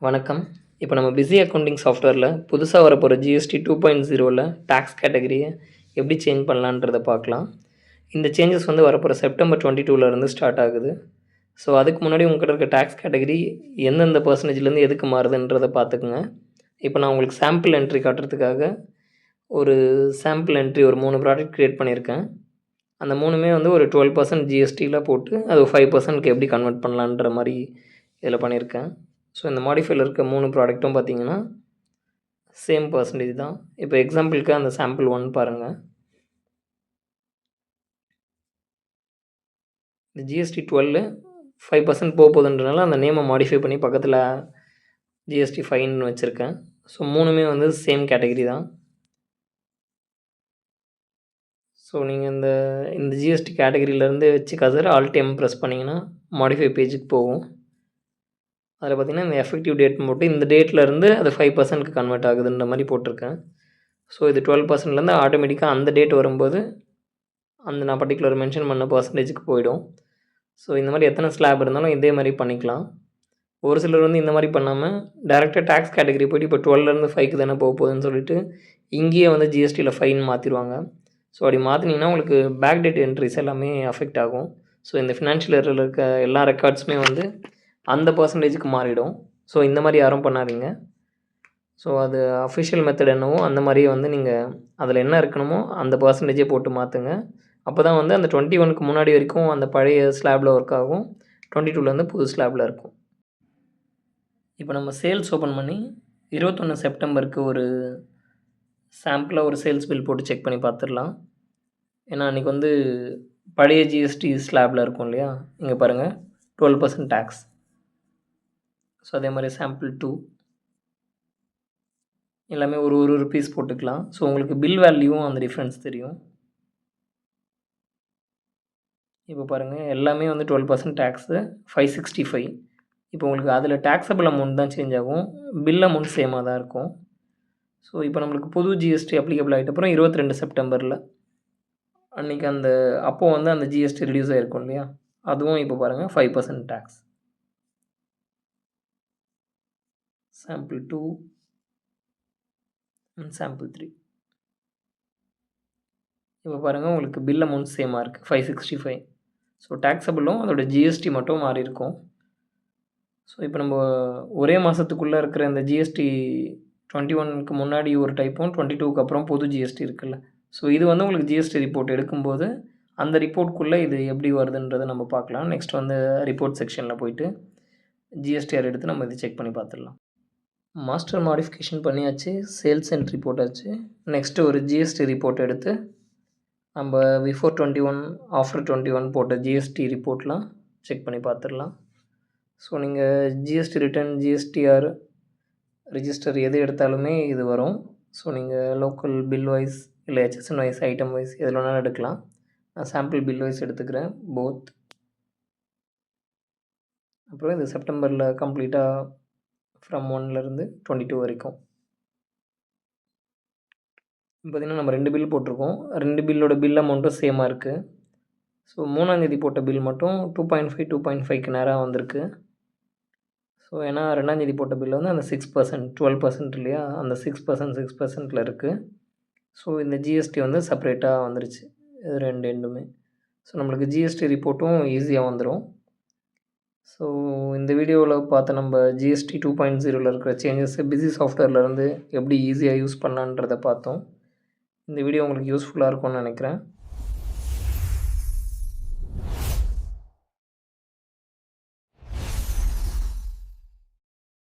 வணக்கம். இப்போ நம்ம பிஸி அக்கவுண்டிங் சாஃப்ட்வேரில் புதுசா வரப்போகிற ஜிஎஸ்டி 2.0ல டாக்ஸ் கேட்டகரியை எப்படி சேஞ்ச் பண்ணலான்றத பார்க்கலாம். இந்த சேஞ்சஸ் வந்து வரப்போகிற செப்டம்பர் 22லேருந்து ஸ்டார்ட் ஆகுது. ஸோ அதுக்கு முன்னாடி உங்ககிட்ட இருக்க டாக்ஸ் கேட்டகரி எந்தெந்த பர்சன்டேஜ்லேருந்து எதுக்கு மாறுதுன்றதை பார்த்துக்குங்க. இப்போ நான் உங்களுக்கு சாம்பிள் என்ட்ரி காட்டுறதுக்காக ஒரு சாம்பிள் என்ட்ரி ஒரு 3 ப்ராடக்ட் க்ரியேட் பண்ணியிருக்கேன். அந்த 3மே வந்து ஒரு 12% ஜிஎஸ்டியில் போட்டு அது 5%க்கு எப்படி கன்வெர்ட் பண்ணலான்ற மாதிரி இதில் பண்ணியிருக்கேன். ஸோ இந்த மாடிஃபைல இருக்க 3 ப்ராடக்ட்டும் பார்த்தீங்கன்னா சேம் பர்சன்டேஜ் தான். இப்போ எக்ஸாம்பிளுக்கு அந்த சாம்பிள் 1 பாருங்கள். இந்த ஜிஎஸ்டி 12 5% போகுதுன்றனால அந்த நேமை மாடிஃபை பண்ணி பக்கத்தில் ஜிஎஸ்டி 5ன்னு வச்சுருக்கேன். ஸோ 3மே வந்து சேம் கேட்டகரி தான். ஸோ நீங்கள் இந்த ஜிஎஸ்டி கேட்டகரியிலேருந்து வச்சு கசர் ஆல்ட் எம் ப்ரெஸ் பண்ணிங்கன்னா மாடிஃபை பேஜுக்கு போகும். அதில் பார்த்திங்கன்னா இந்த எஃபெக்டிவ் டேட் போட்டு இந்த டேட்லேருந்து அது 5%க்கு கன்வெர்ட் ஆகுதுன்ற மாதிரி போட்டிருக்கேன். ஸோ இது 12%லேருந்து ஆட்டோமேட்டிக்காக அந்த டேட் வரும்போது அந்த நான் பர்டிகுலர் மென்ஷன் பண்ண பர்சன்டேஜுக்கு போயிடும். ஸோ இந்த மாதிரி எத்தனை ஸ்லாப் இருந்தாலும் இதே மாதிரி பண்ணிக்கலாம். ஒரு சிலர் வந்து இந்த மாதிரி பண்ணாமல் டேரெக்டாக டேக்ஸ் கேட்டகரி போய்ட்டு இப்போ 12லேருந்து 5க்கு தானே போகுதுன்னு சொல்லிட்டு இங்கேயே வந்து ஜிஎஸ்டியில் ஃபைன் மாற்றிடுவாங்க. ஸோ அப்படி மாற்றினீங்கன்னா உங்களுக்கு பேக் டேட் என்ட்ரிஸ் எல்லாமே அஃபெக்ட் ஆகும். ஸோ இந்த ஃபினான்ஷியல் இயரில் இருக்க எல்லா ரெக்கார்ட்ஸுமே வந்து அந்த பர்சன்டேஜுக்கு மாறிடும். ஸோ இந்த மாதிரி யாரும் பண்ணாதீங்க. ஸோ அது அஃபிஷியல் மெத்தட் என்னவோ அந்த மாதிரியே வந்து நீங்கள் அதில் என்ன இருக்கணுமோ அந்த பர்சன்டேஜே போட்டு மாற்றுங்க. அப்போ தான் வந்து அந்த 21க்கு முன்னாடி வரைக்கும் அந்த பழைய ஸ்லாபில் ஒர்க் ஆகும். 22லேருந்து புது ஸ்லாபில் இருக்கும். இப்போ நம்ம சேல்ஸ் ஓப்பன் பண்ணி 21 செப்டம்பருக்கு ஒரு சாம்பிளாக ஒரு சேல்ஸ் பில் போட்டு செக் பண்ணி பார்த்துடலாம். ஏன்னா அன்றைக்கி வந்து பழைய ஜிஎஸ்டி ஸ்லாபில் இருக்கும் இல்லையா, இங்கே பாருங்கள் 12% டேக்ஸ். ஸோ அதே மாதிரி சாம்பிள் 2 எல்லாமே ஒரு ருபீஸ் போட்டுக்கலாம். ஸோ உங்களுக்கு பில் வேல்யூவும் அந்த டிஃப்ரென்ஸ் தெரியும். இப்போ பாருங்கள் எல்லாமே வந்து 12% டேக்ஸு 565. இப்போ உங்களுக்கு அதில் டேக்ஸபிள் அமௌண்ட் தான் சேஞ்ச் ஆகும், பில் அமௌண்ட் சேமாக தான் இருக்கும். ஸோ இப்போ நம்மளுக்கு புது ஜிஎஸ்டி அப்ளிகபிள் ஆகிட்ட அப்புறம் 22 செப்டம்பரில் அன்றைக்கி அப்போது வந்து அந்த ஜிஎஸ்டி ரிடியூஸ் ஆகிருக்கும் இல்லையா, அதுவும் இப்போ பாருங்கள் 5% டேக்ஸ். சாம்பிள் 2 அண்ட் சாம்பிள் 3 இப்போ பாருங்கள் உங்களுக்கு பில் அமௌண்ட் சேமாக இருக்குது 565. ஸோ டேக்ஸபிளும் அதோட ஜிஎஸ்டி மட்டும் மாறி இருக்கும். ஸோ இப்போ நம்ம ஒரே மாதத்துக்குள்ளே இருக்கிற இந்த ஜிஎஸ்டி 21க்கு முன்னாடி ஒரு டைப்பும் 22க்கு அப்புறம் புது ஜிஎஸ்டி இருக்குல்ல, ஸோ இது வந்து உங்களுக்கு ஜிஎஸ்டி ரிப்போர்ட் எடுக்கும்போது அந்த ரிப்போர்ட்குள்ளே இது எப்படி வருதுன்றதை நம்ம பார்க்கலாம். நெக்ஸ்ட் வந்து ரிப்போர்ட் செக்ஷனில் போயிட்டு ஜிஎஸ்டிஆர் எடுத்து நம்ம இதை செக் பண்ணி பார்த்துடலாம். மாஸ்டர் மாடிஃபிகேஷன் பண்ணியாச்சு, சேல்ஸ் என்ட்ரி போட்டாச்சு. நெக்ஸ்ட்டு ஒரு ஜிஎஸ்டி ரிப்போர்ட் எடுத்து நம்ம பிஃபோர் 21 ஆஃப்டர் 21 போட்ட ஜிஎஸ்டி ரிப்போர்ட்லாம் செக் பண்ணி பார்த்துடலாம். ஸோ நீங்கள் ஜிஎஸ்டி ரிட்டர்ன், ஜிஎஸ்டிஆர் ரிஜிஸ்டர் எது எடுத்தாலுமே இது வரும். ஸோ நீங்கள் லோக்கல் பில் வைஸ் இல்லை ஹெச்எஸ்என் வைஸ், ஐட்டம் வைஸ் எதில் வேணாலும் எடுக்கலாம். நான் சாம்பிள் பில் வைஸ் எடுத்துக்கிறேன் போத். அப்புறம் இது செப்டம்பரில் கம்ப்ளீட்டாக ஃப்ரம் 1லேருந்து 22 வரைக்கும். பார்த்திங்கன்னா நம்ம 2 பில் போட்டிருக்கோம். 2 பில்லோட பில் அமௌண்ட்டும் சேமாக இருக்குது. ஸோ 3ஆந்தேதி போட்ட பில் மட்டும் 2.5க்கு நேராக வந்திருக்கு. ஸோ ஏன்னா 2ஆந்தேதி போட்ட பில் வந்து அந்த 6% 12% இல்லையா, அந்த 6%ல் இருக்குது. ஸோ இந்த ஜிஎஸ்டி வந்து செப்பரேட்டாக வந்துருச்சு இது 2 எண்டுமே. ஸோ நம்மளுக்கு ஜிஎஸ்டி ரிப்போர்ட்டும் ஈஸியாக வந்துடும். ஸோ இந்த வீடியோவில் பார்த்த நம்ம ஜிஎஸ்டி 2.0ல் இருக்கிற சேஞ்சஸை பிஸி சாஃப்ட்வேர்லேருந்து எப்படி ஈஸியாக யூஸ் பண்ணலான்றதை பார்த்தோம். இந்த வீடியோ உங்களுக்கு யூஸ்ஃபுல்லாக இருக்கும்னு நினைக்கிறேன்.